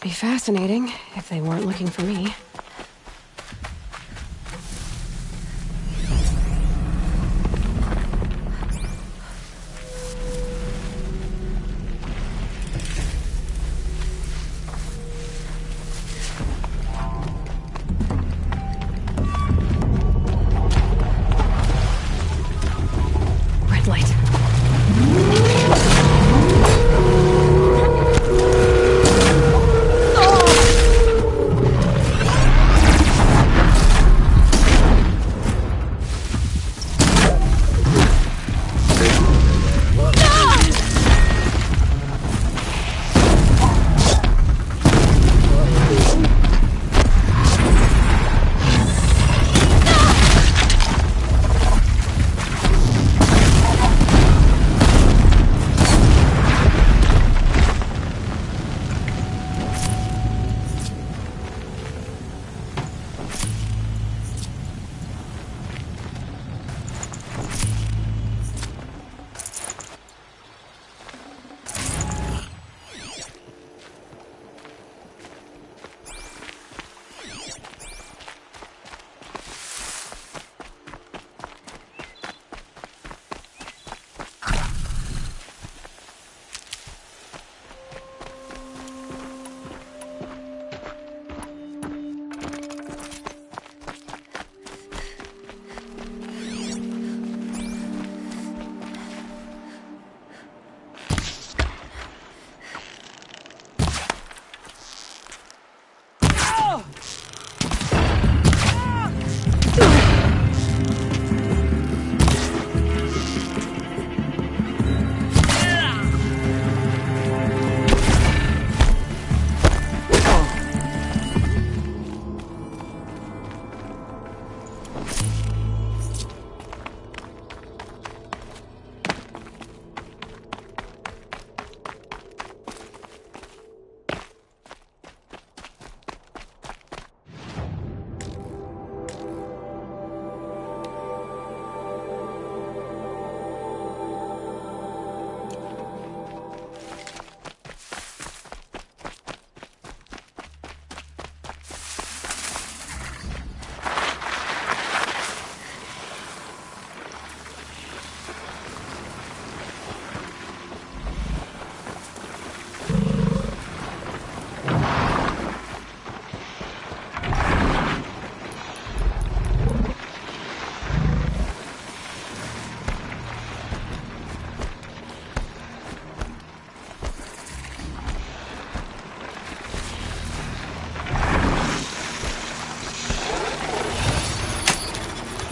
Be fascinating if they weren't looking for me. Red light.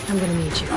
I'm gonna need you.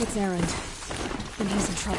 It's Aaron. And he's in trouble.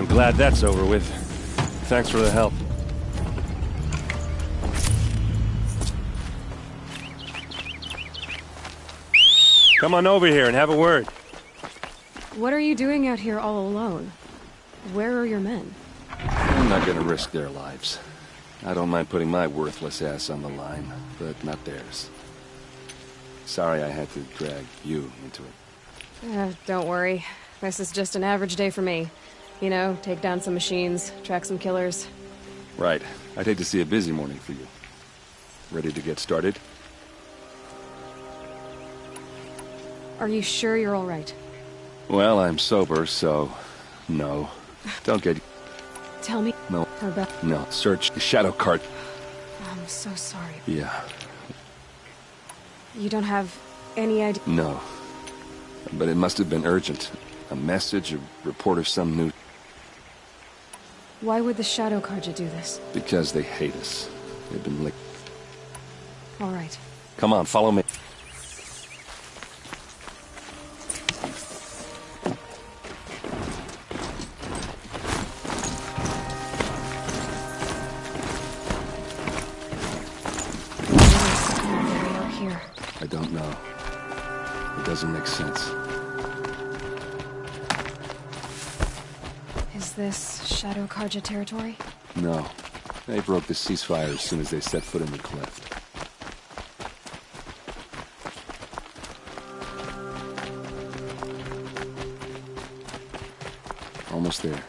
Glad that's over with. Thanks for the help. Come on over here and have a word. What are you doing out here all alone? Where are your men? I'm not gonna risk their lives. I don't mind putting my worthless ass on the line, but not theirs. Sorry I had to drag you into it. Don't worry. This is just an average day for me. You know, take down some machines, track some killers. Right. I'd hate to see a busy morning for you. Ready to get started? Are you sure you're all right? Well, I'm sober, so... no. Don't get... Tell me... No. About... No. Search the shadow cart. I'm so sorry. Yeah. You don't have any idea... No. But it must have been urgent. A message, a report of some new... Why would the Shadow Karja do this? Because they hate us. They've been licked. All right. Come on, follow me. Out here. I don't know. It doesn't make sense. Is this Shadow Karja territory? No. They broke the ceasefire as soon as they set foot in the cleft. Almost there.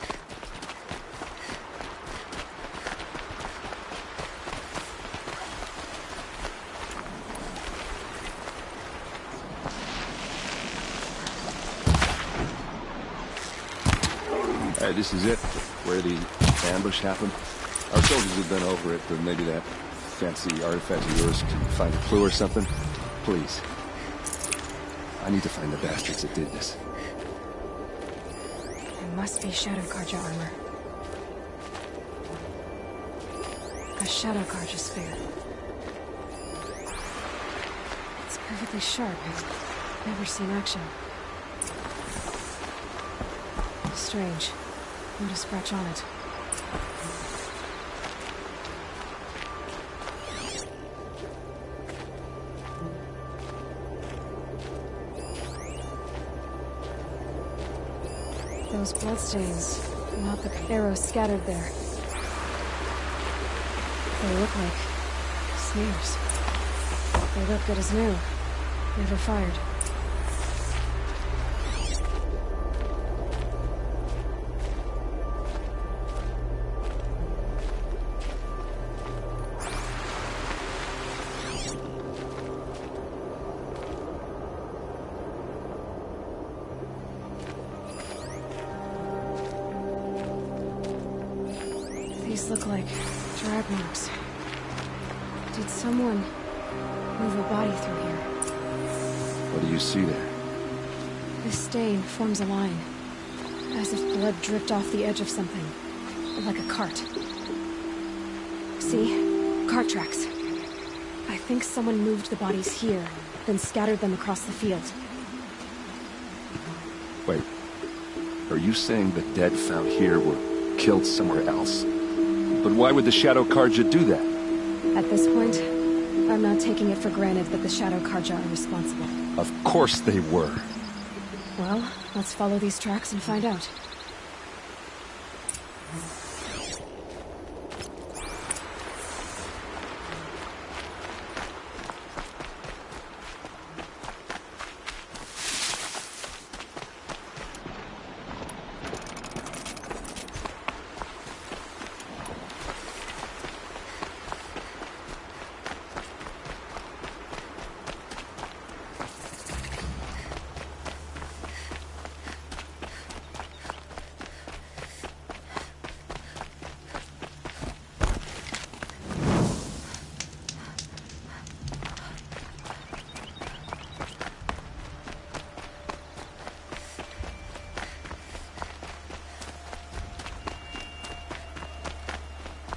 This is it, where the ambush happened. Our soldiers have been over it, but maybe that fancy artifact of yours can find a clue or something. Please. I need to find the bastards that did this. It must be Shadow Karja armor. A Shadow Karja spear. It's perfectly sharp. I've never seen action. Strange. Not a scratch on it. Those bloodstains, not the arrows scattered there. They look like smears. They look good as new. Never fired. These look like drag marks. Did someone move a body through here? What do you see there? This stain forms a line, as if blood dripped off the edge of something, like a cart. See? Cart tracks. I think someone moved the bodies here, then scattered them across the field. Wait. Are you saying the dead found here were killed somewhere else? But why would the Shadow Karja do that? At this point, I'm not taking it for granted that the Shadow Karja are responsible. Of course they were. Well, let's follow these tracks and find out.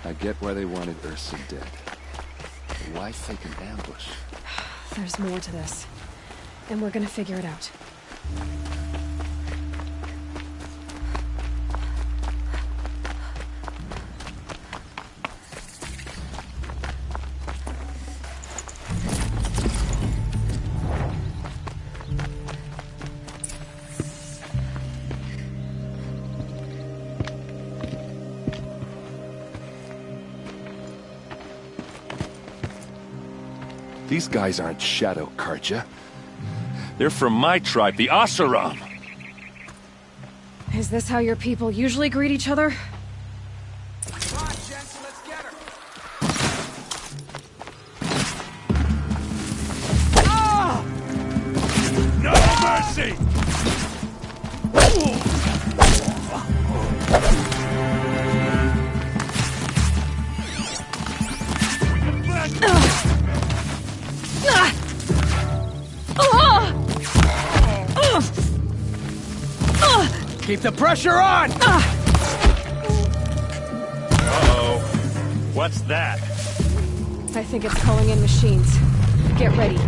I get why they wanted Ursa dead. But why fake an ambush? There's more to this, and we're gonna figure it out. These guys aren't Shadow Karja. They're from my tribe, the Asaram. Is this how your people usually greet each other? Come on, gents, let's get her. No mercy! Keep the pressure on! Uh-oh. What's that? I think it's calling in machines. Get ready.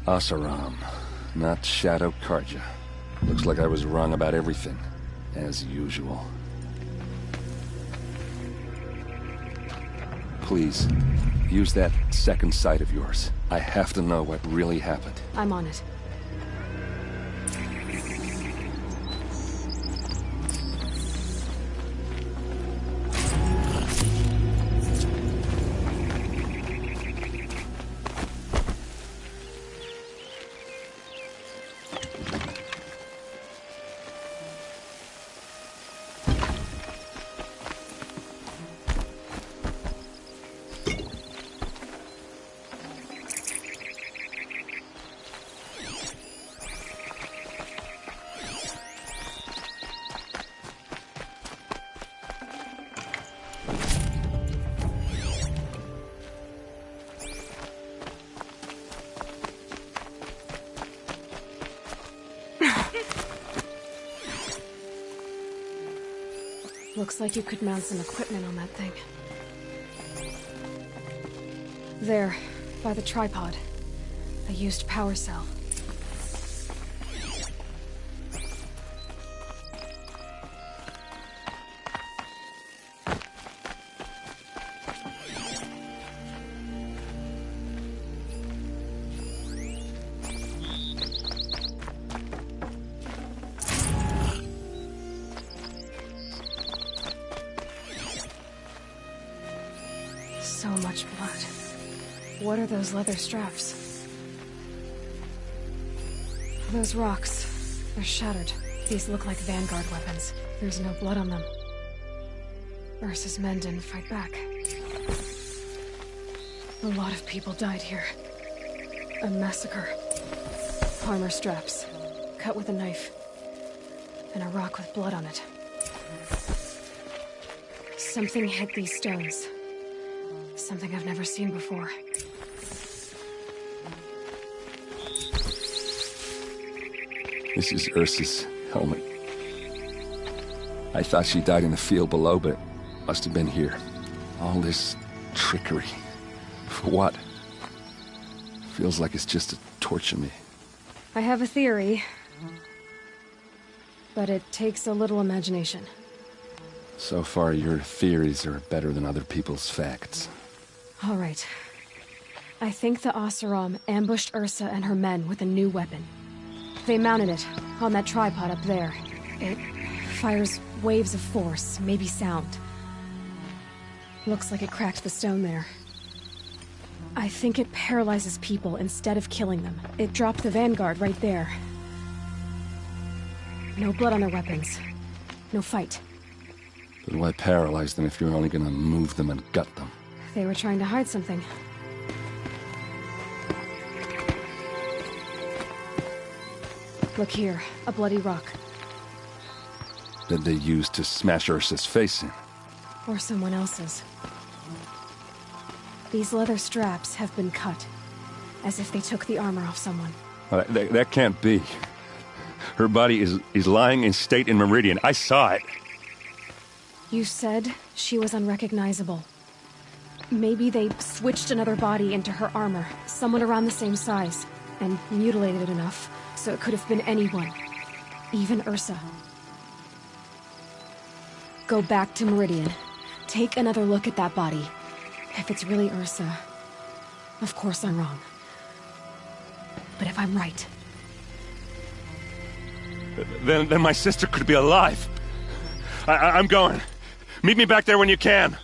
Asaram, not Shadow Karja. Looks like I was wrong about everything, as usual. Please, use that second sight of yours. I have to know what really happened. I'm on it. Looks like you could mount some equipment on that thing. There, by the tripod. A used power cell. So much blood. What are those leather straps? Those rocks. They're shattered. These look like Vanguard weapons. There's no blood on them. Ursa's men didn't fight back. A lot of people died here. A massacre. Armor straps. Cut with a knife. And a rock with blood on it. Something hit these stones. Something I've never seen before. This is Ursa's helmet. I thought she died in the field below, but must have been here. All this trickery. For what? Feels like it's just to torture me. I have a theory, but it takes a little imagination. So far, your theories are better than other people's facts. All right. I think the Oseram ambushed Ursa and her men with a new weapon. They mounted it on that tripod up there. It fires waves of force, maybe sound. Looks like it cracked the stone there. I think it paralyzes people instead of killing them. It dropped the Vanguard right there. No blood on their weapons. No fight. Then why paralyze them if you're only gonna move them and gut them? They were trying to hide something. Look here, a bloody rock. That they used to smash Ursa's face in. Or someone else's. These leather straps have been cut, as if they took the armor off someone. Well, that can't be. Her body is lying in state in Meridian. I saw it. You said she was unrecognizable. Maybe they switched another body into her armor, someone around the same size, and mutilated it enough so it could have been anyone. Even Ursa. Go back to Meridian. Take another look at that body. If it's really Ursa, of course I'm wrong. But if I'm right... Then my sister could be alive. I'm going. Meet me back there when you can.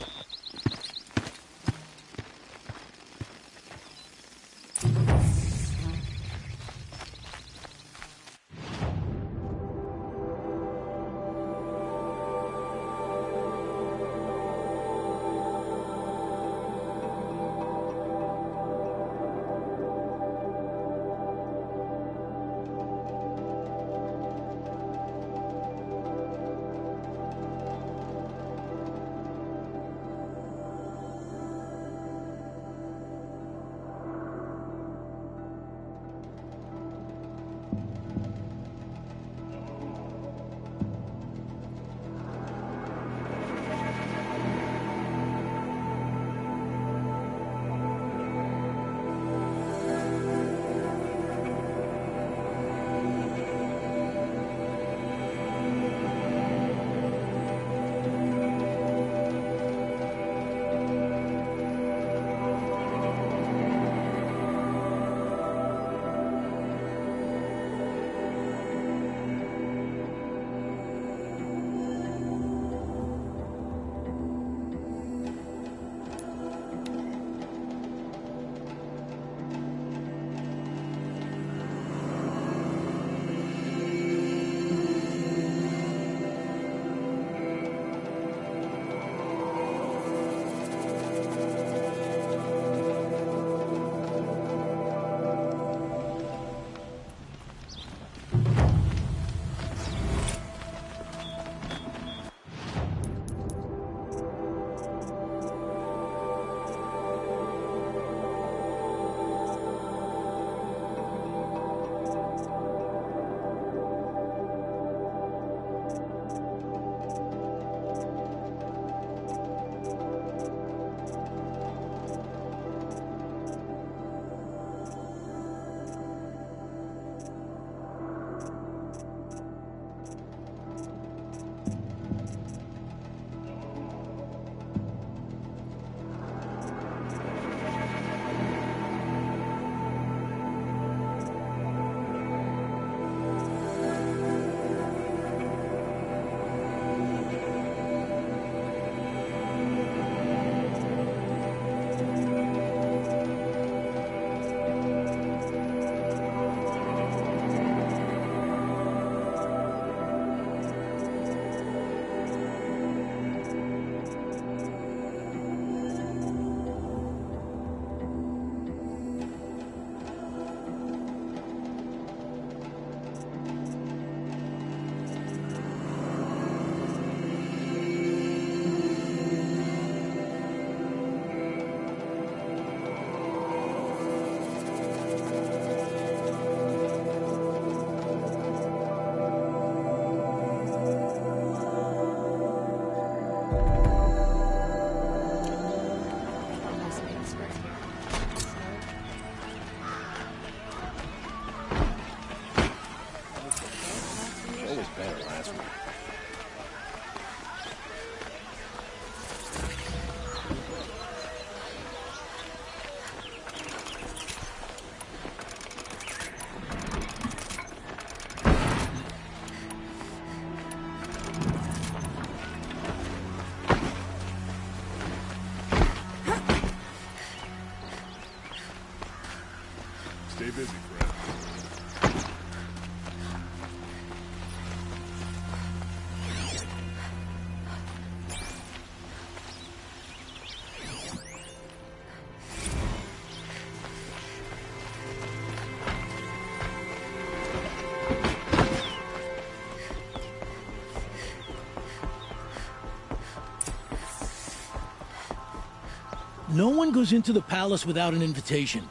No one goes into the palace without an invitation.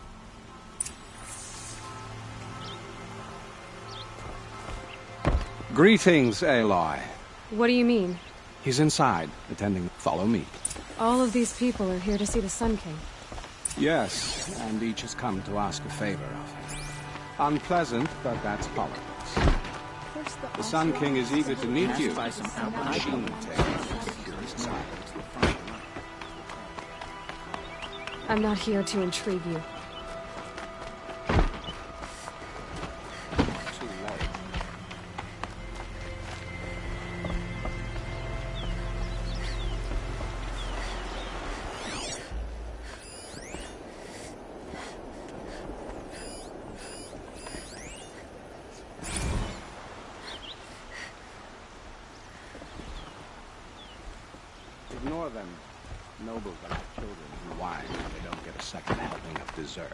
Greetings, Aloy. What do you mean? He's inside, attending. Follow me. All of these people are here to see the Sun King. Yes, and each has come to ask a favor of him. Unpleasant, but that's politics. The Sun King is eager to meet you. I'm not here to intrigue you. Too late. Ignore them, noble black children who whine when they don't get a second helping of dessert.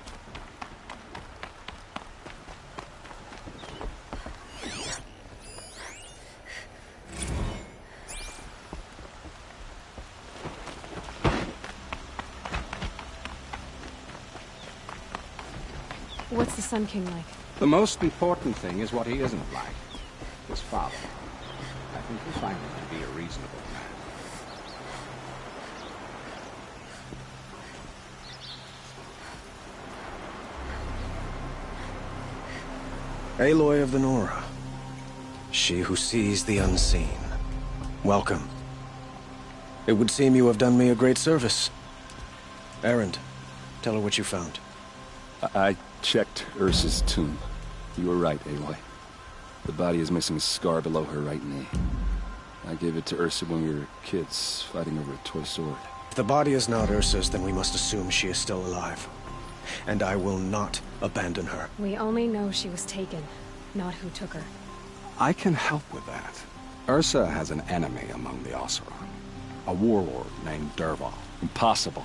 What's the Sun King like? The most important thing is what he isn't like. His father. I think you'll find him to be a reasonable man. Aloy of the Nora. She who sees the unseen. Welcome. It would seem you have done me a great service. Erend, tell her what you found. I checked Ursa's tomb. You were right, Aloy. The body is missing a scar below her right knee. I gave it to Ursa when we were kids, fighting over a toy sword. If the body is not Ursa's, then we must assume she is still alive. And I will not abandon her. We only know she was taken, not who took her. I can help with that. Ursa has an enemy among the Oseram. A warlord named Dervahl. Impossible.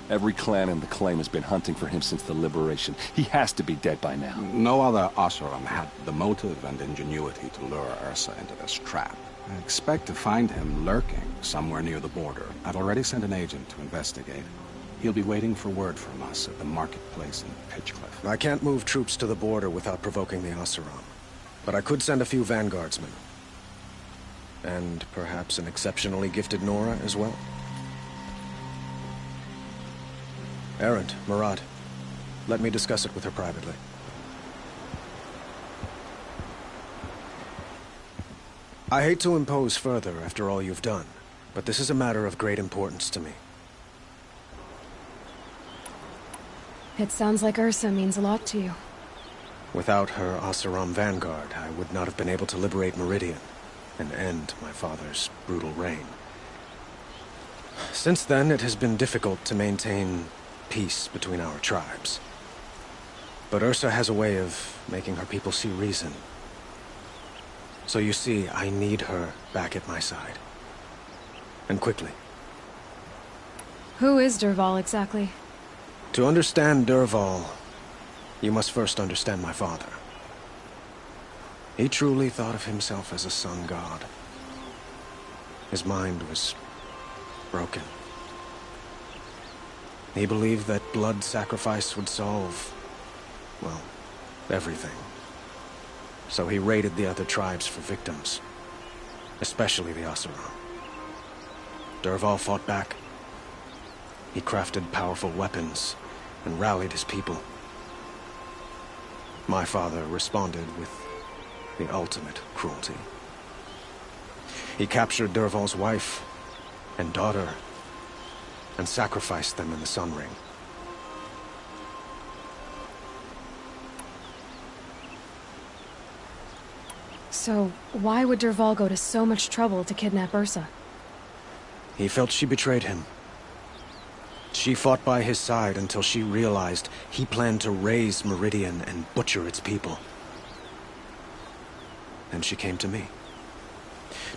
Every clan in the claim has been hunting for him since the liberation. He has to be dead by now. No other Oseram had the motive and ingenuity to lure Ursa into this trap. I expect to find him lurking somewhere near the border. I've already sent an agent to investigate. He'll be waiting for word from us at the marketplace in Pitchcliff. I can't move troops to the border without provoking the Oseram. But I could send a few vanguardsmen. And perhaps an exceptionally gifted Nora as well. Erend, Murad, let me discuss it with her privately. I hate to impose further after all you've done, but this is a matter of great importance to me. It sounds like Ursa means a lot to you. Without her Oseram vanguard, I would not have been able to liberate Meridian and end my father's brutal reign. Since then, it has been difficult to maintain peace between our tribes. But Ursa has a way of making her people see reason. So you see, I need her back at my side. And quickly. Who is Dervahl exactly? To understand Dervahl, you must first understand my father. He truly thought of himself as a sun god. His mind was broken. He believed that blood sacrifice would solve, well, everything. So he raided the other tribes for victims, especially the Oseram. Dervahl fought back. He crafted powerful weapons and rallied his people. My father responded with the ultimate cruelty. He captured Dervahl's wife and daughter and sacrificed them in the Sun Ring. So, why would Dervahl go to so much trouble to kidnap Ursa? He felt she betrayed him. She fought by his side until she realized he planned to raise Meridian and butcher its people. And she came to me.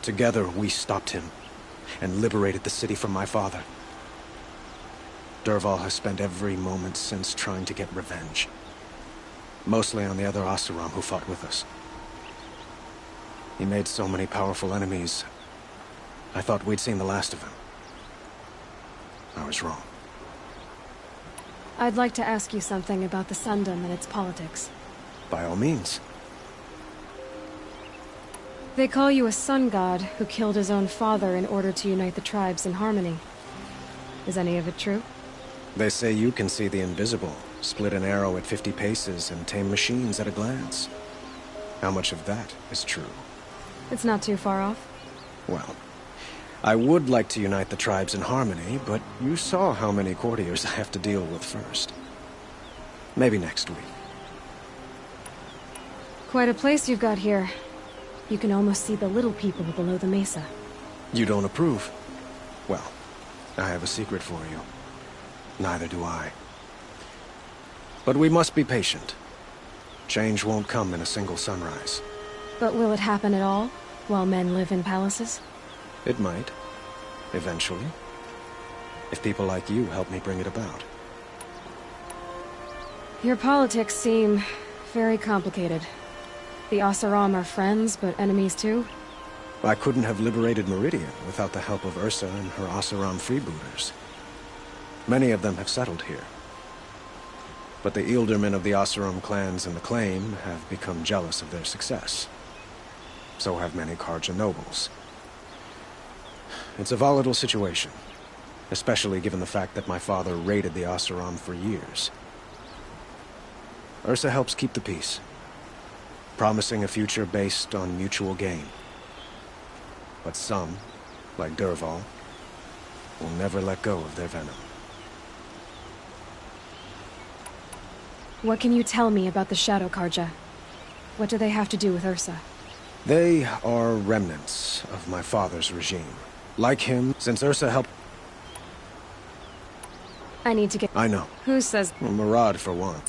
Together, we stopped him and liberated the city from my father. Dervahl has spent every moment since trying to get revenge. Mostly on the other Oseram who fought with us. He made so many powerful enemies, I thought we'd seen the last of him. I was wrong. I'd like to ask you something about the Sundom and its politics. By all means. They call you a sun god who killed his own father in order to unite the tribes in harmony. Is any of it true? They say you can see the invisible, split an arrow at 50 paces, and tame machines at a glance. How much of that is true? It's not too far off. Well, I would like to unite the tribes in harmony, but you saw how many courtiers I have to deal with first. Maybe next week. Quite a place you've got here. You can almost see the little people below the mesa. You don't approve? Well, I have a secret for you. Neither do I. But we must be patient. Change won't come in a single sunrise. But will it happen at all, while men live in palaces? It might. Eventually. If people like you help me bring it about. Your politics seem very complicated. The Oseram are friends, but enemies too? I couldn't have liberated Meridian without the help of Ursa and her Oseram freebooters. Many of them have settled here. But the Ealdormen of the Oseram clans in the Claim have become jealous of their success. So have many Karja nobles. It's a volatile situation, especially given the fact that my father raided the Oseram for years. Ursa helps keep the peace, promising a future based on mutual gain. But some, like Dervahl, will never let go of their venom. What can you tell me about the Shadow Karja? What do they have to do with Ursa? They are remnants of my father's regime. Like him, since Ursa helped... I need to get... I know. Who says... Well, Murad, for one.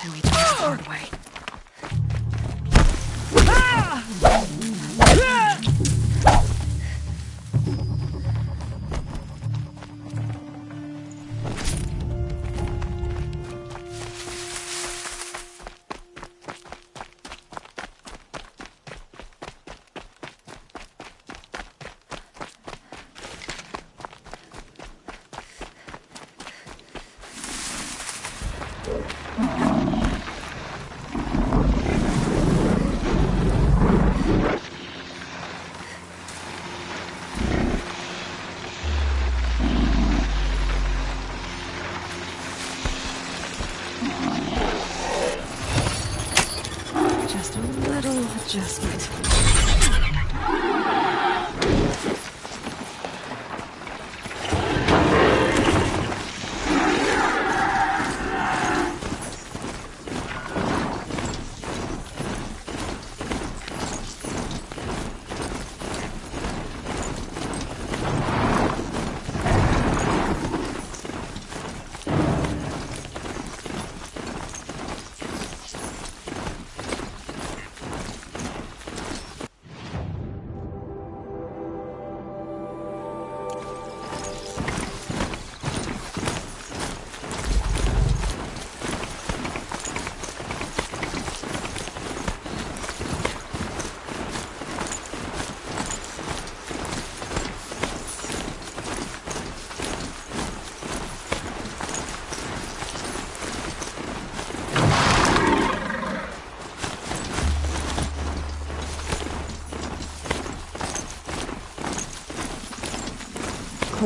Then we do it the hard way. Just a little adjustment.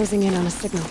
closing in on a signal.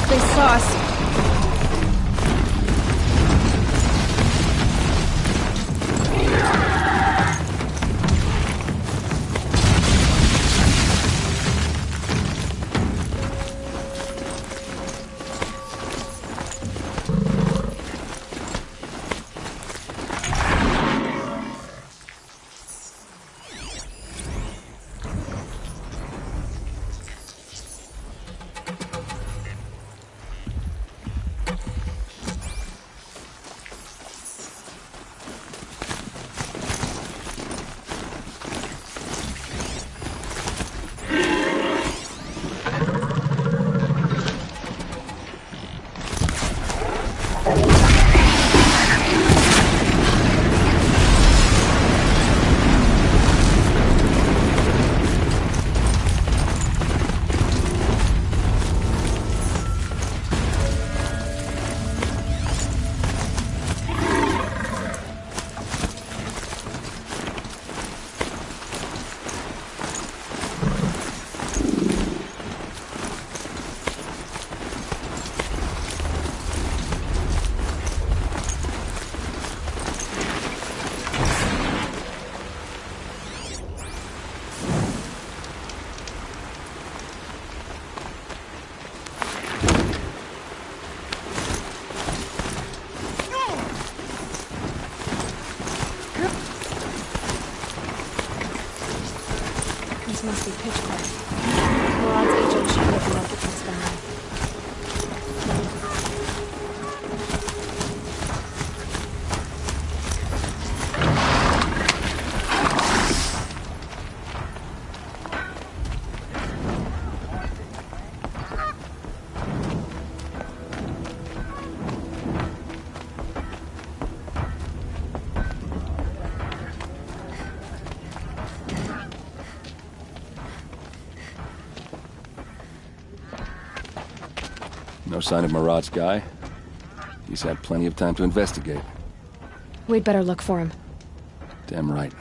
They saw us. This must be pitch black. Murad's agent should have loved it what's going on. No sign of Murad's guy. He's had plenty of time to investigate. We'd better look for him. Damn right.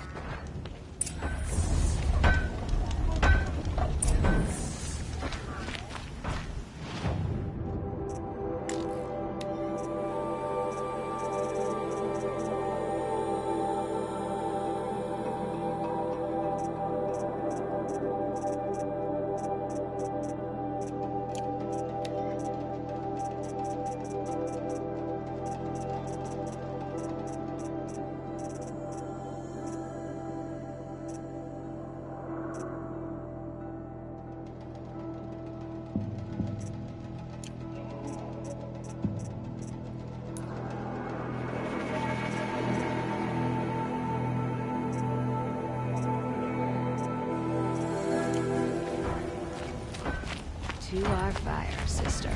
to our fire, sister.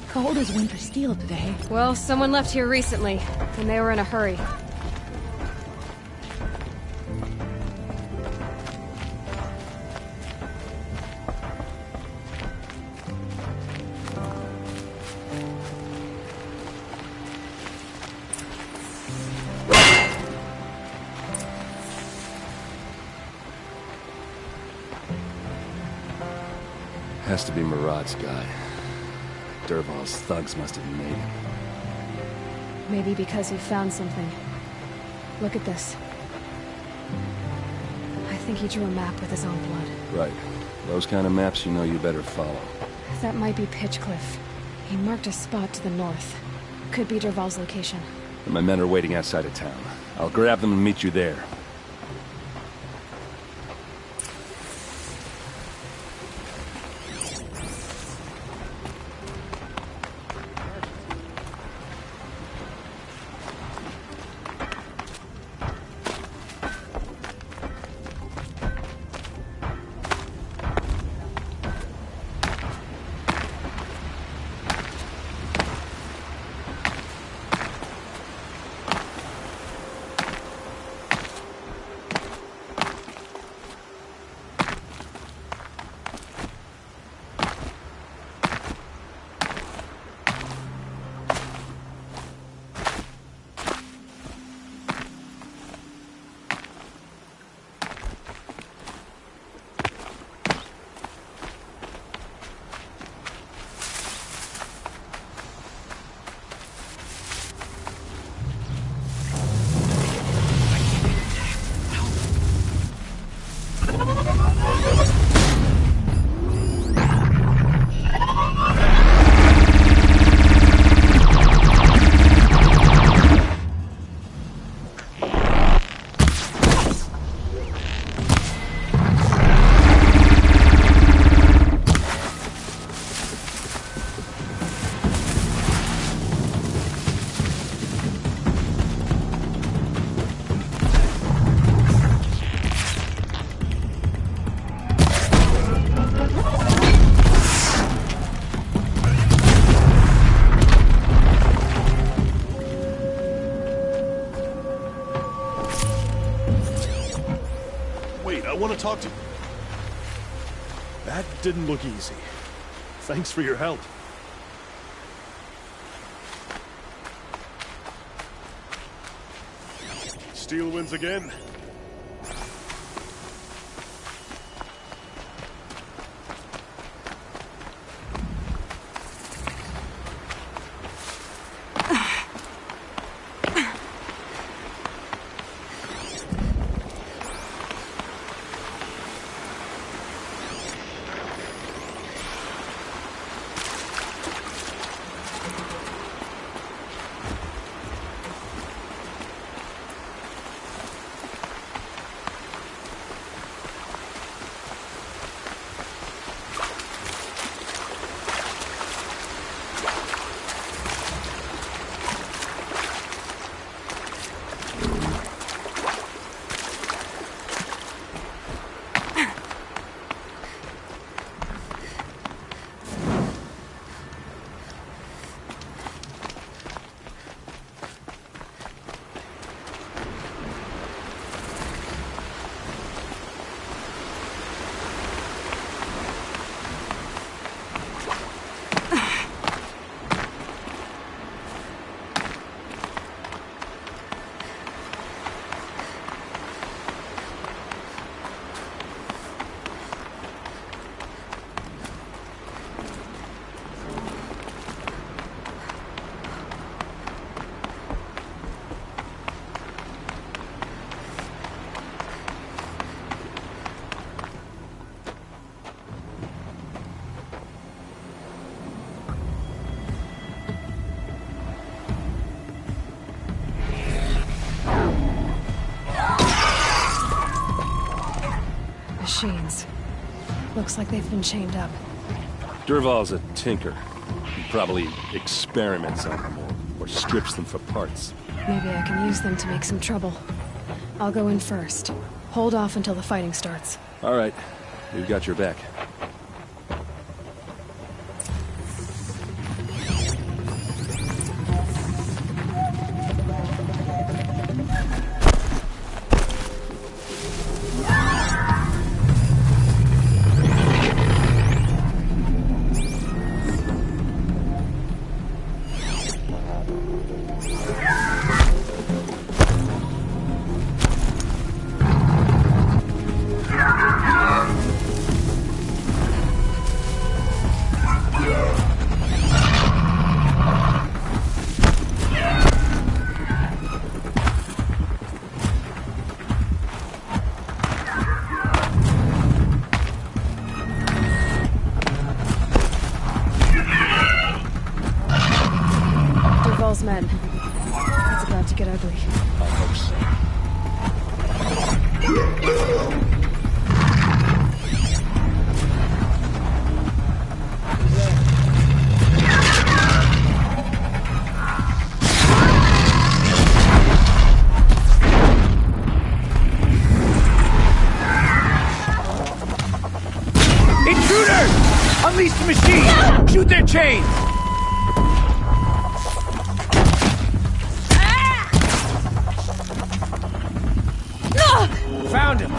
Cold as winter steel today. Well, someone left here recently, and they were in a hurry. Has to be Murad's guy. Dervahl's thugs must have made him. Maybe because he found something. Look at this. I think he drew a map with his own blood. Right. Those kind of maps you know you better follow. That might be Pitchcliff. He marked a spot to the north. Could be Dervahl's location. And my men are waiting outside of town. I'll grab them and meet you there. I want to talk to you. That didn't look easy. Thanks for your help. Steel wins again. Machines. Looks like they've been chained up. Dervahl's a tinker. He probably experiments on them or or strips them for parts. Maybe I can use them to make some trouble. I'll go in first. Hold off until the fighting starts. All right, we've got your back. Men. It's about to get ugly. I hope so. Intruders! Unleash the machine! Shoot their chains! Found him!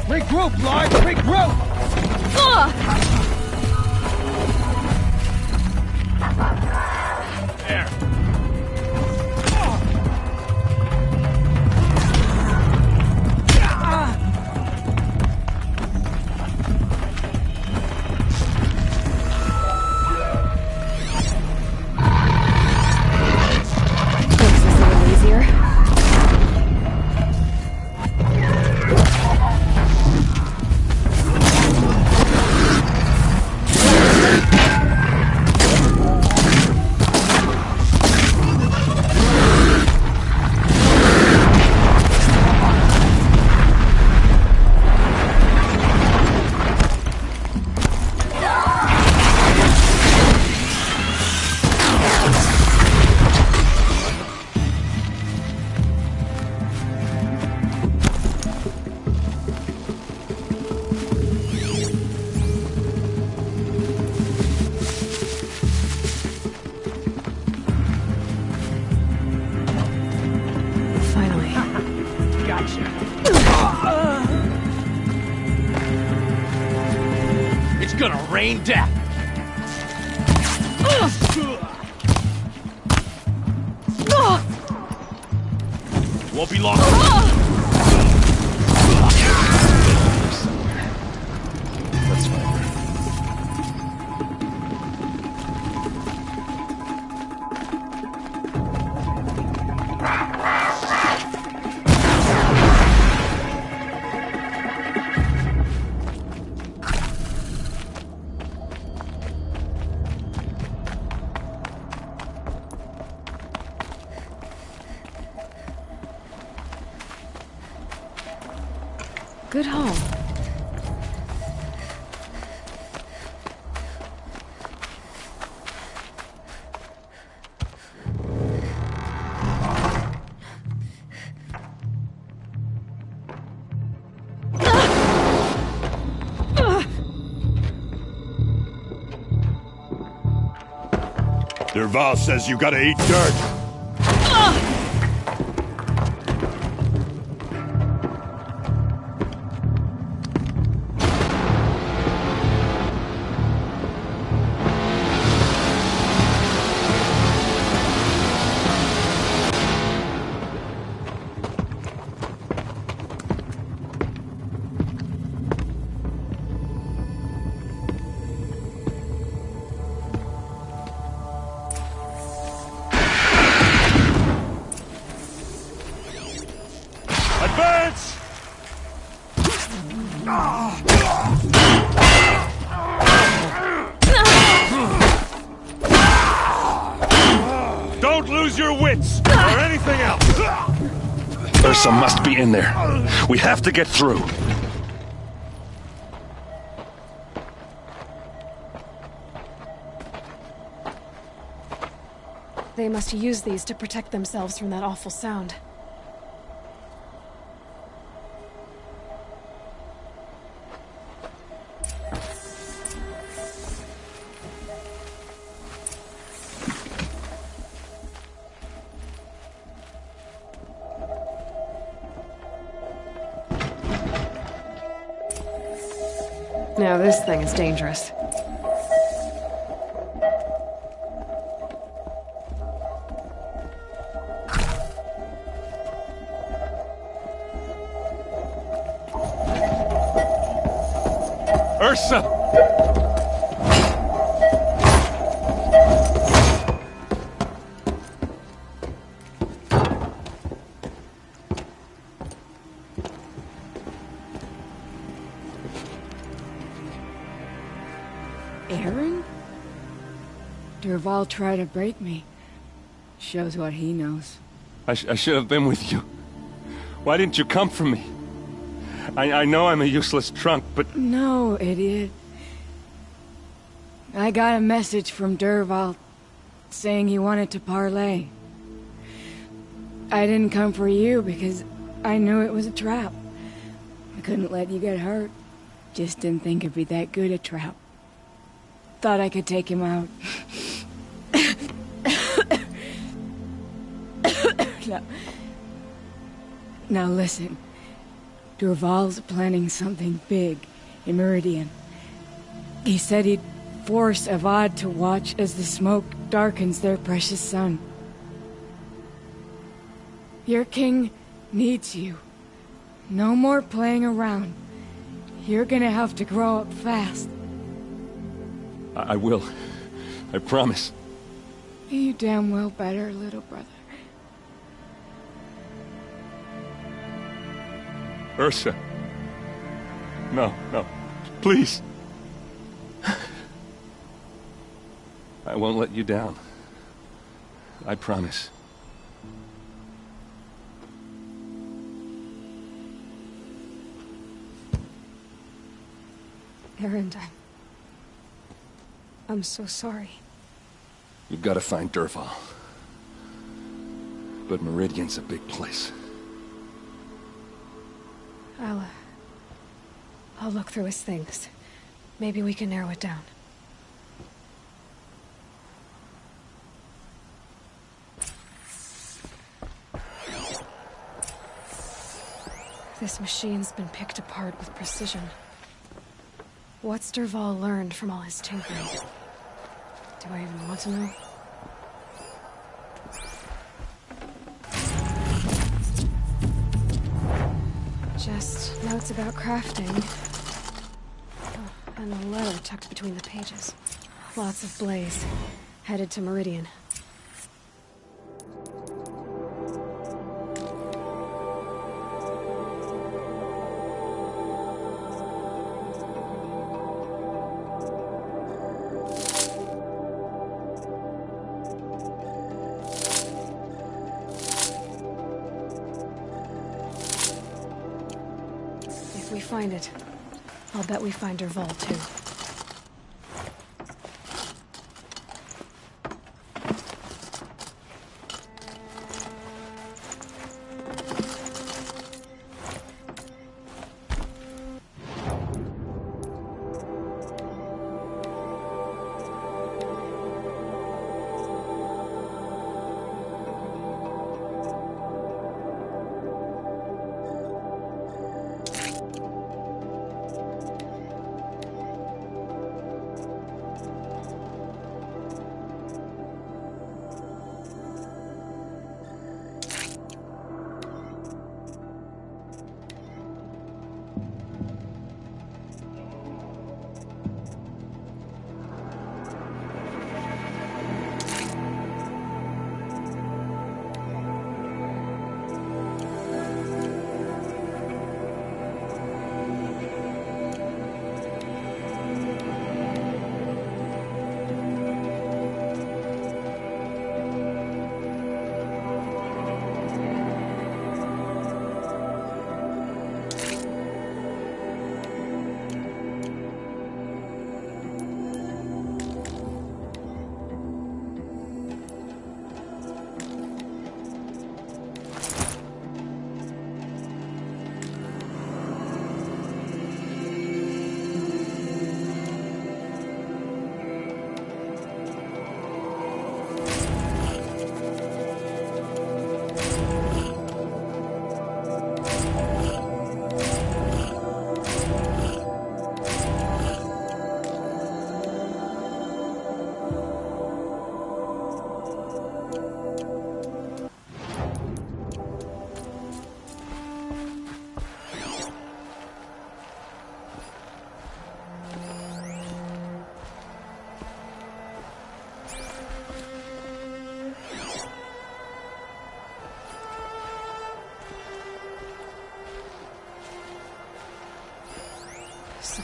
Regroup, Lord! Regroup! There. Makes this a little easier. It's gonna rain death! Won't be long. Let's find her. Good home. Derval says you gotta eat dirt. Advance! Don't lose your wits, or anything else! Ursa must be in there. We have to get through. They must use these to protect themselves from that awful sound. Now this thing is dangerous. Ursa! Aaron? Derval tried to break me. Shows what he knows. I should have been with you. Why didn't you come for me? I know I'm a useless trunk, but... No, idiot. I got a message from Derval saying he wanted to parlay. I didn't come for you because I knew it was a trap. I couldn't let you get hurt. Just didn't think it'd be that good a trap. Thought I could take him out. Now listen. Derval's planning something big in Meridian. He said he'd force Avad to watch as the smoke darkens their precious sun. Your king needs you. No more playing around. You're gonna have to grow up fast. I will. I promise. You damn well better, little brother. Ursa. No, no. Please. I won't let you down. I promise. Aaron, I'm so sorry. You've got to find Derval. But Meridian's a big place. I'll look through his things. Maybe we can narrow it down. This machine's been picked apart with precision. What's Derval learned from all his tinkering? Do I even want to know? Just notes about crafting. Oh, and a letter tucked between the pages. Lots of blaze. Headed to Meridian. If we find it, I'll bet we find Derval too.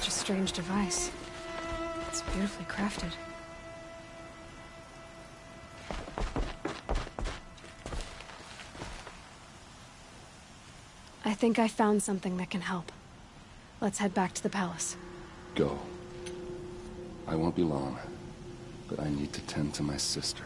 such a strange device. It's beautifully crafted. I think I found something that can help. Let's head back to the palace. Go. I won't be long, but I need to tend to my sister.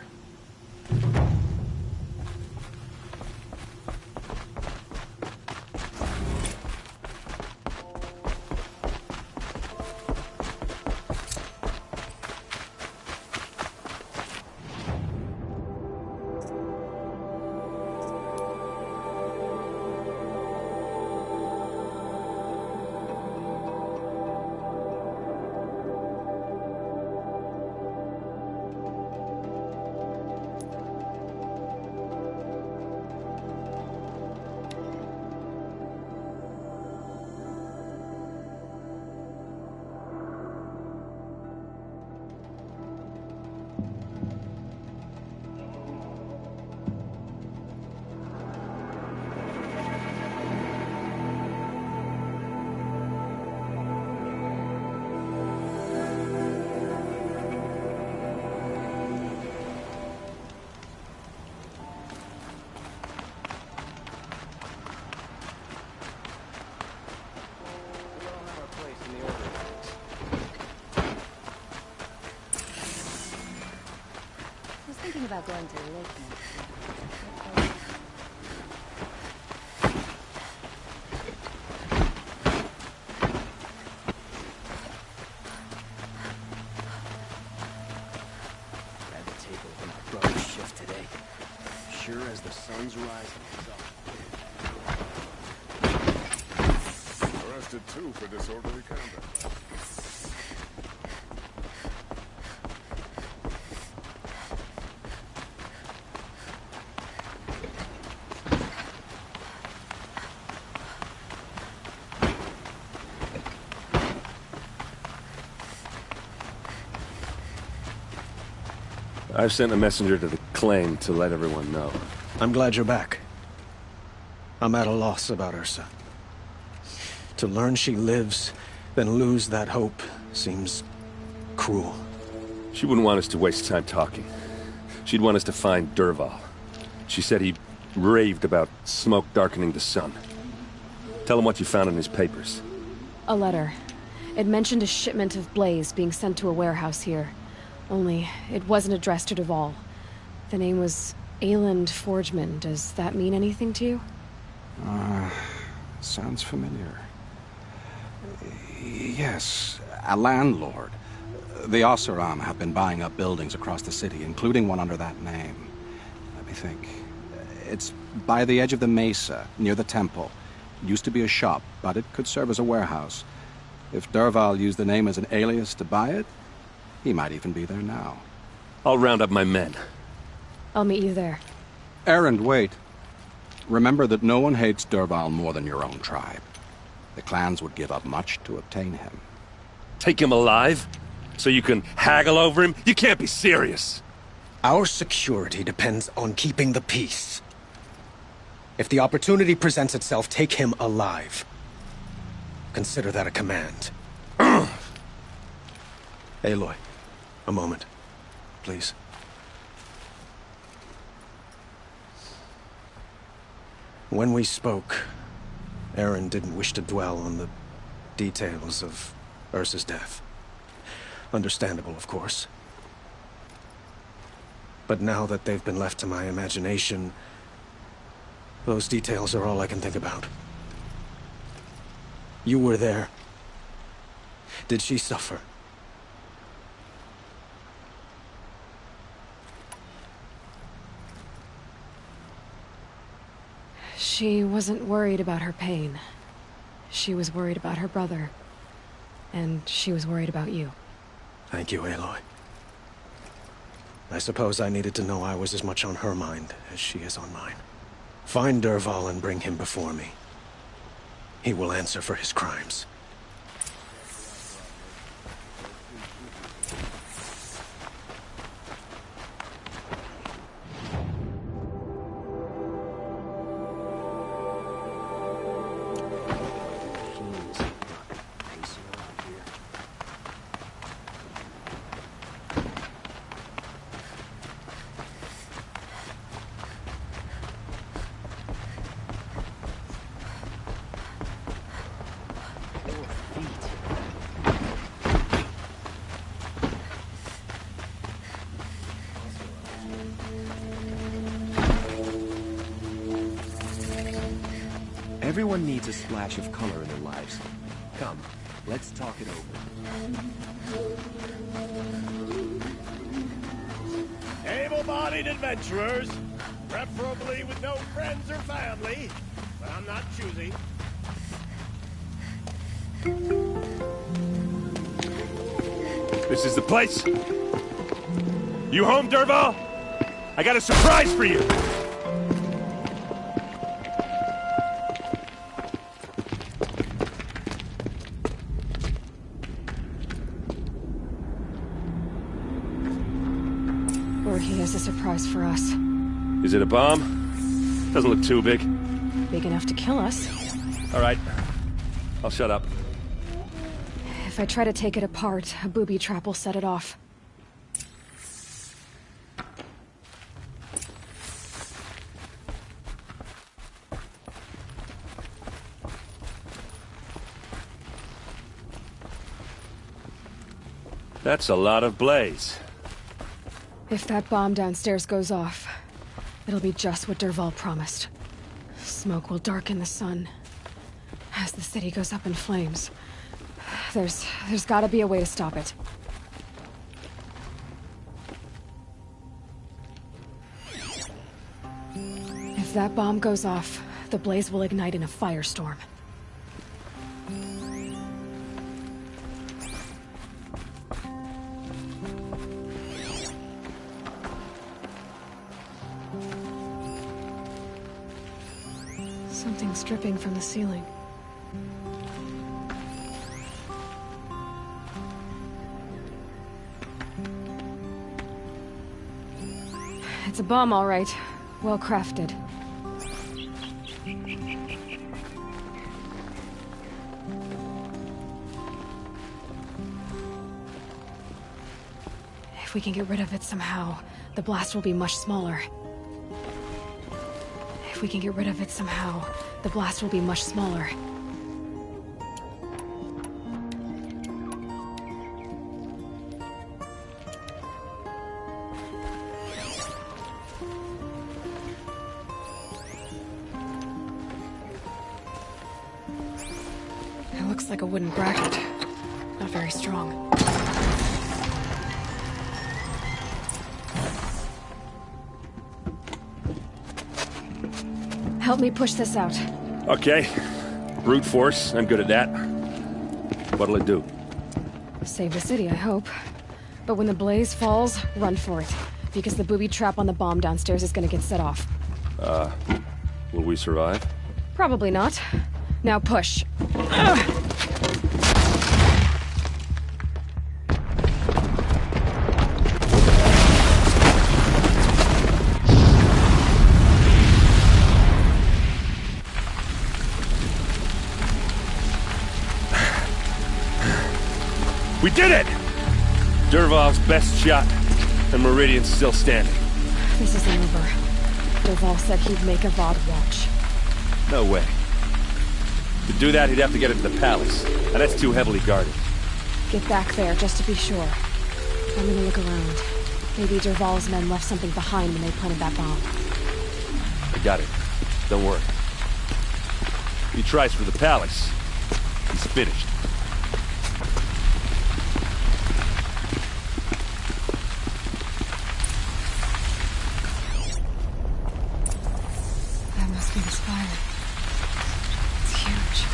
About going to the lake next. Had to take over my brother's shift today. Sure as the sun's rising. Arrested too for disorderly conduct. I've sent a messenger to the claim to let everyone know. I'm glad you're back. I'm at a loss about Ursa. To learn she lives, then lose that hope, seems cruel. She wouldn't want us to waste time talking. She'd want us to find Dervahl. She said he raved about smoke darkening the sun. Tell him what you found in his papers. A letter. It mentioned a shipment of blaze being sent to a warehouse here. Only, it wasn't addressed to Dervahl. The name was Ayland Forgeman. Does that mean anything to you? Sounds familiar. Yes, a landlord. The Oseram have been buying up buildings across the city, including one under that name. Let me think. It's by the edge of the mesa, near the temple. It used to be a shop, but it could serve as a warehouse. If Dervahl used the name as an alias to buy it, he might even be there now. I'll round up my men. I'll meet you there. Erend, wait. Remember that no one hates Dervahl more than your own tribe. The clans would give up much to obtain him. Take him alive? So you can haggle over him? You can't be serious. Our security depends on keeping the peace. If the opportunity presents itself, take him alive. Consider that a command. Aloy, a moment, please. When we spoke, Erend didn't wish to dwell on the details of Ursa's death. Understandable, of course. But now that they've been left to my imagination, those details are all I can think about. You were there. Did she suffer? She wasn't worried about her pain. She was worried about her brother. And she was worried about you. Thank you, Aloy. I suppose I needed to know I was as much on her mind as she is on mine. Find Dervahl and bring him before me. He will answer for his crimes. Everyone needs a splash of color in their lives. Come, let's talk it over. Able-bodied adventurers, preferably with no friends or family, but I'm not choosy. This is the place? You home, Dervahl? I got a surprise for you! Or he has a surprise for us. Is it a bomb? Doesn't look too big. Big enough to kill us. All right. I'll shut up. If I try to take it apart, a booby trap will set it off. That's a lot of blaze. If that bomb downstairs goes off, it'll be just what Dervahl promised. Smoke will darken the sun as the city goes up in flames. There's gotta be a way to stop it. If that bomb goes off, the blaze will ignite in a firestorm. Something's dripping from the ceiling. It's a bomb, all right. Well crafted. If we can get rid of it somehow, the blast will be much smaller. If we can get rid of it somehow, the blast will be much smaller. It looks like a wooden bracket. Not very strong. Help me push this out. Okay. Brute force, I'm good at that. What'll it do? Save the city, I hope. But when the blaze falls, run for it. Because the booby trap on the bomb downstairs is gonna get set off. Will we survive? Probably not. Now push. We did it! Dervahl's best shot, and Meridian's still standing. This isn't over. Dervahl said he'd make a VOD watch. No way. To do that, he'd have to get into the palace, and that's too heavily guarded. Get back there, just to be sure. I'm gonna look around. Maybe Dervahl's men left something behind when they planted that bomb. I got it. Don't worry. He tries for the palace. He's finished. That must be the spire. It's huge.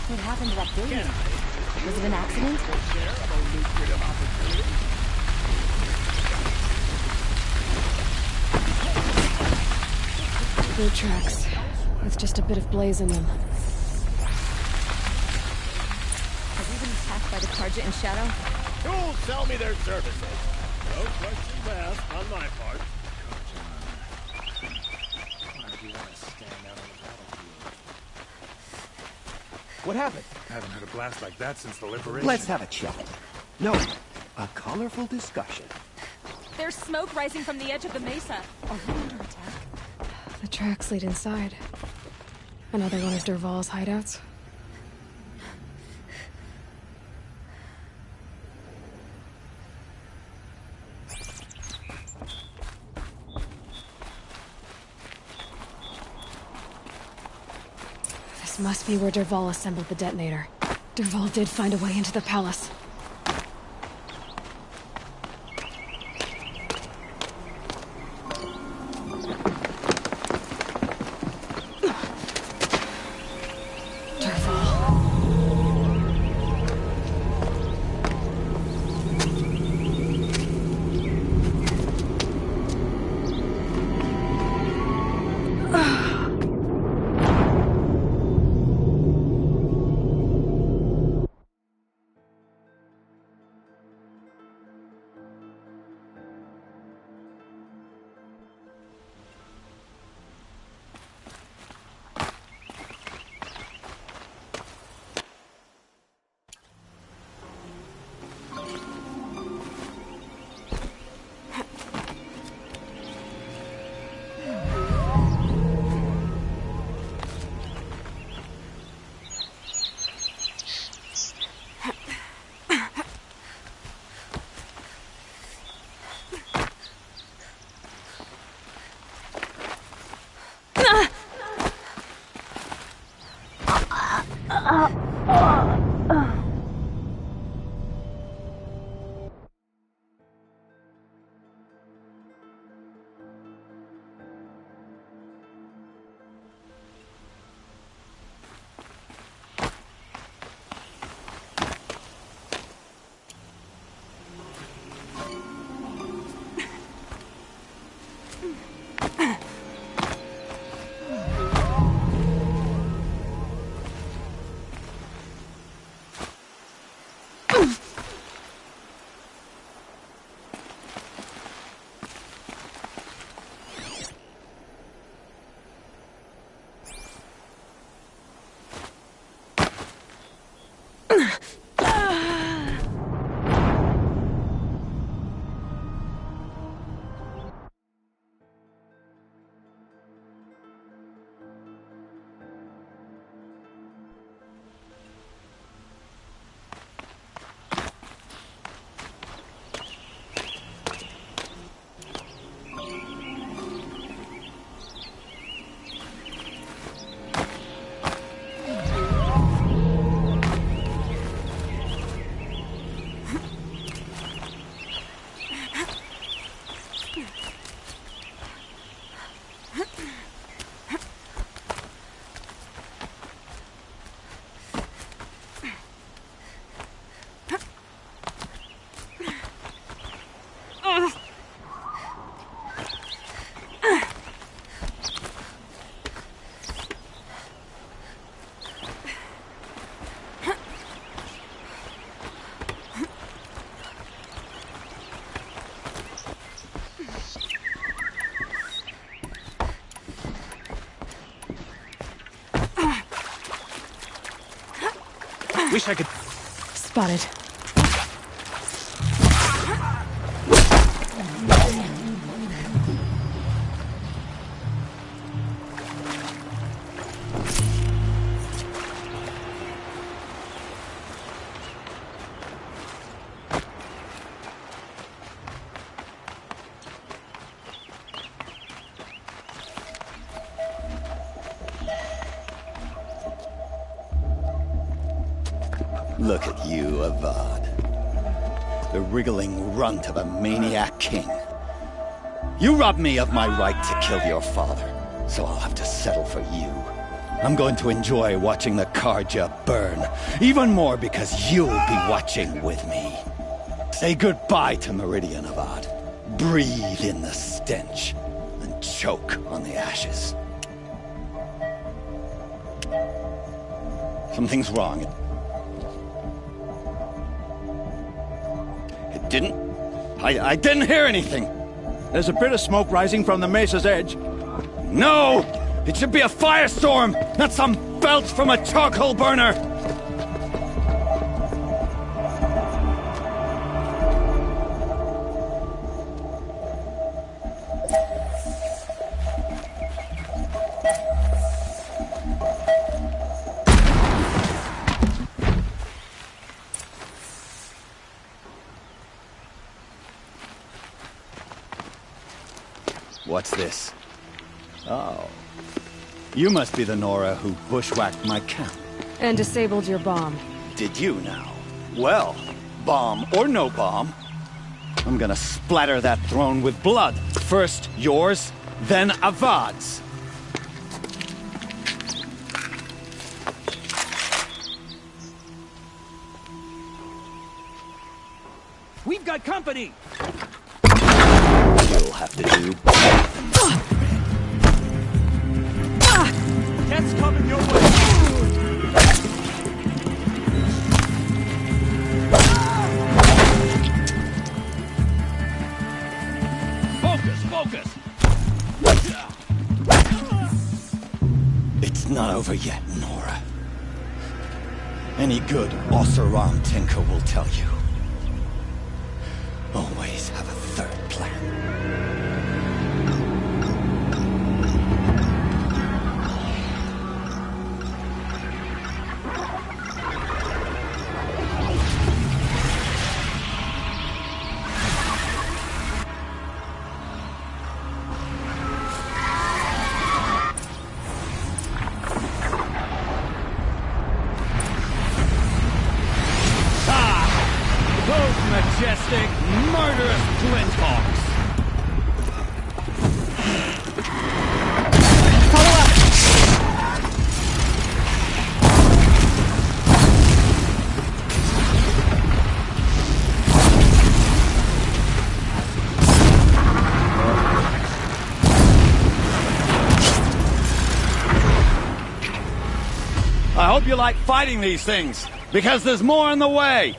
What happened to that baby? Was it an accident? Boot tracks, with just a bit of blaze in them. Have you been attacked by the Target and Shadow? Who'll sell me their services? No questions asked on my part. What happened? Haven't heard a blast like that since the liberation. Let's have a chat. No, a colorful discussion. There's smoke rising from the edge of the mesa. Are we under attack? The tracks lead inside. Another one of Dervahl's hideouts. This must be where Dervahl assembled the detonator. Dervahl did find a way into the palace. Wish I could... Spotted. Look at you, Avad. The wriggling runt of a maniac king. You robbed me of my right to kill your father, so I'll have to settle for you. I'm going to enjoy watching the Karja burn. Even more because you'll be watching with me. Say goodbye to Meridian, Avad. Breathe in the stench and choke on the ashes. Something's wrong. It didn't... I didn't hear anything. There's a bit of smoke rising from the mesa's edge. No! It should be a firestorm, not some belch from a charcoal burner! What's this? Oh. You must be the Nora who bushwhacked my camp. And disabled your bomb. Did you now? Well, bomb or no bomb, I'm gonna splatter that throne with blood. First yours, then Avad's. We've got company! You'll have to do better than this. Death's coming your way! Focus! It's not over yet, Nora. Any good Oseram tinker will tell you. Always have a third plan. Majestic, murderous Glinthawks! Follow up! I hope you like fighting these things, because there's more on the way!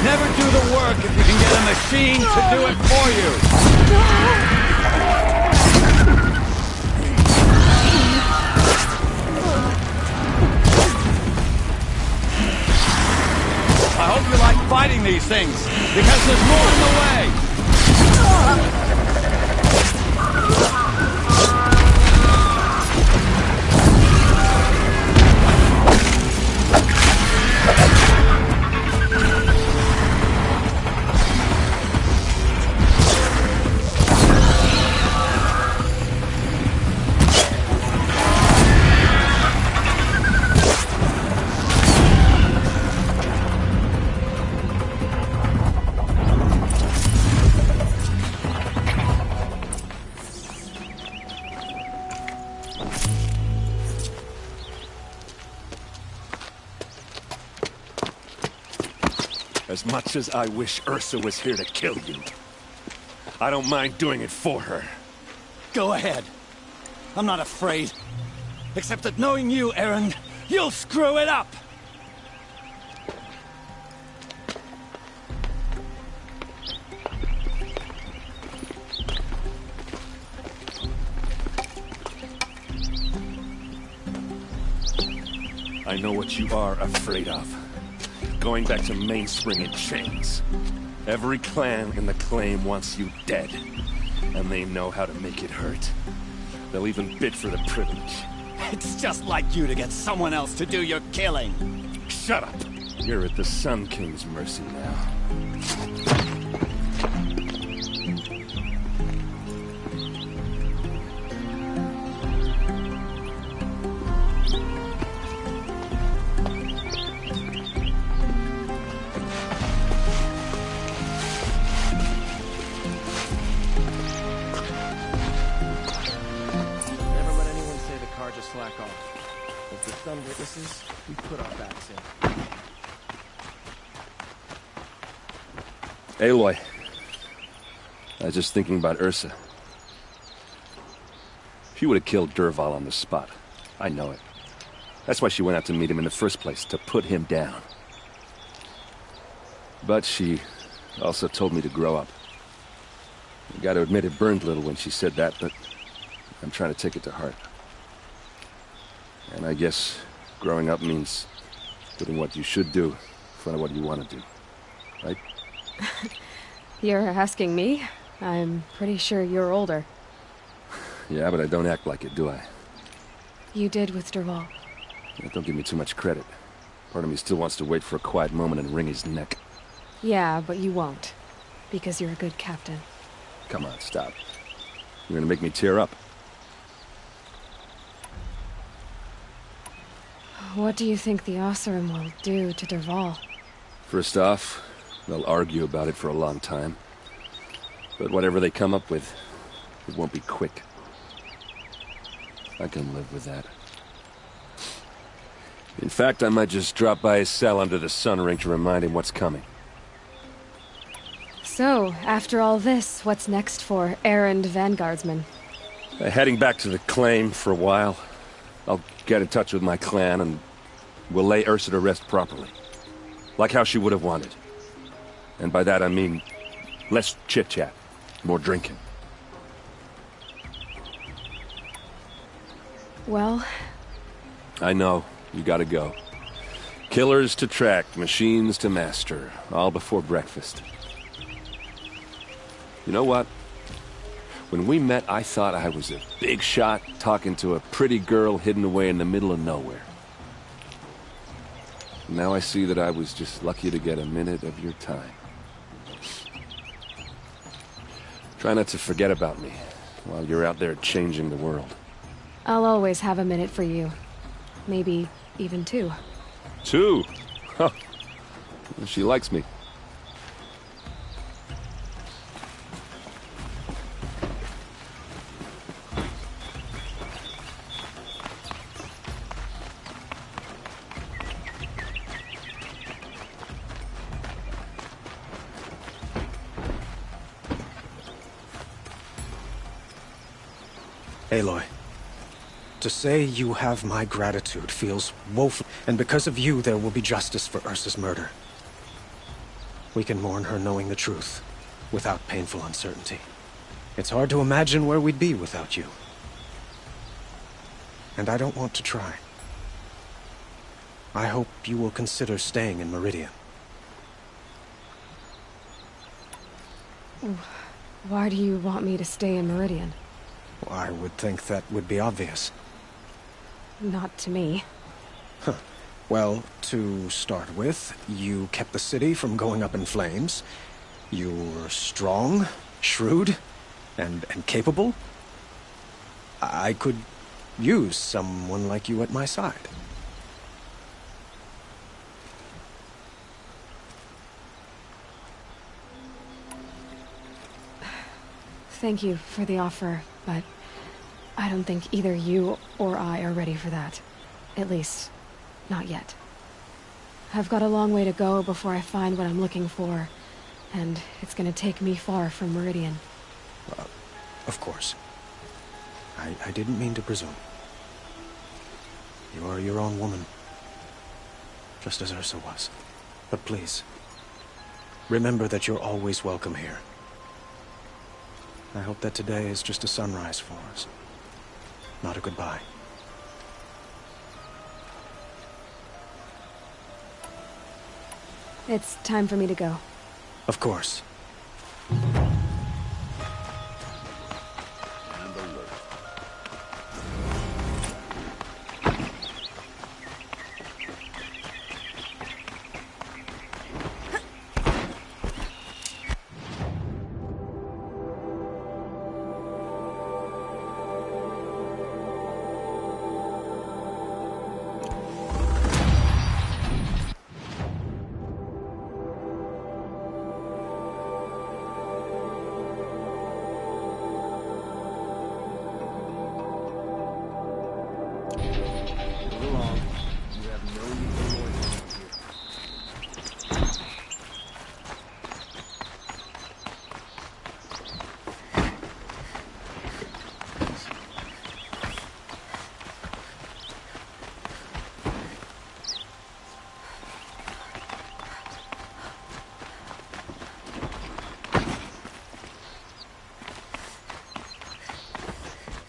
Never do the work if you can get a machine to do it for you! I hope you like fighting these things, because there's more in the way! As much as I wish Ursa was here to kill you, I don't mind doing it for her. Go ahead. I'm not afraid. Except that knowing you, Aaron, you'll screw it up! I know what you are afraid of. Going back to Mainspring in chains. Every clan in the claim wants you dead. And they know how to make it hurt. They'll even bid for the privilege. It's just like you to get someone else to do your killing. Shut up! You're at the Sun King's mercy now. based on witnesses, we put our backs in. Aloy. I was just thinking about Ursa. She would have killed Derval on the spot. I know it. That's why she went out to meet him in the first place, to put him down. But she also told me to grow up. I gotta admit it burned a little when she said that, but I'm trying to take it to heart. And I guess growing up means putting what you should do in front of what you want to do. Right? You're asking me? I'm pretty sure you're older. Yeah, but I don't act like it, do I? You did with Derval. Yeah, don't give me too much credit. Part of me still wants to wait for a quiet moment and wring his neck. Yeah, but you won't. Because you're a good captain. Come on, stop. You're gonna make me tear up. What do you think the Oseram will do to Derval? First off, they'll argue about it for a long time. But whatever they come up with, it won't be quick. I can live with that. In fact, I might just drop by his cell under the sun ring to remind him what's coming. So, after all this, what's next for errand vanguardsman? Heading back to the claim for a while. I'll get in touch with my clan and we'll lay Ursa to rest properly. Like how she would have wanted. And by that I mean less chit-chat, more drinking. Well... I know. You gotta go. Killers to track, machines to master. All before breakfast. You know what? When we met, I thought I was a big shot talking to a pretty girl hidden away in the middle of nowhere. Now I see that I was just lucky to get a minute of your time. Try not to forget about me while you're out there changing the world. I'll always have a minute for you. Maybe even two. Two? Huh. She likes me. Aloy, to say you have my gratitude feels woeful, and because of you there will be justice for Ursa's murder. We can mourn her knowing the truth, without painful uncertainty. It's hard to imagine where we'd be without you. And I don't want to try. I hope you will consider staying in Meridian. Why do you want me to stay in Meridian? I would think that would be obvious. Not to me. Huh. Well, to start with, you kept the city from going up in flames. You were strong, shrewd, and capable. I could use someone like you at my side. Thank you for the offer, but I don't think either you or I are ready for that. At least, not yet. I've got a long way to go before I find what I'm looking for, and it's gonna take me far from Meridian. Of course. I didn't mean to presume. You are your own woman, just as Ursa was. But please, remember that you're always welcome here. I hope that today is just a sunrise for us, not a goodbye. It's time for me to go. Of course.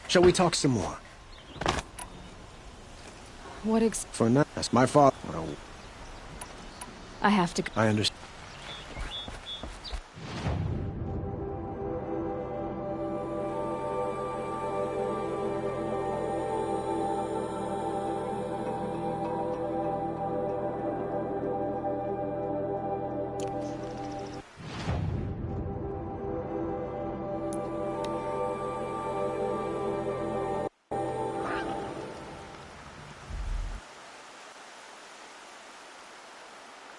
Shall we talk some more? What For now, that's my father. Well, I have to... I understand.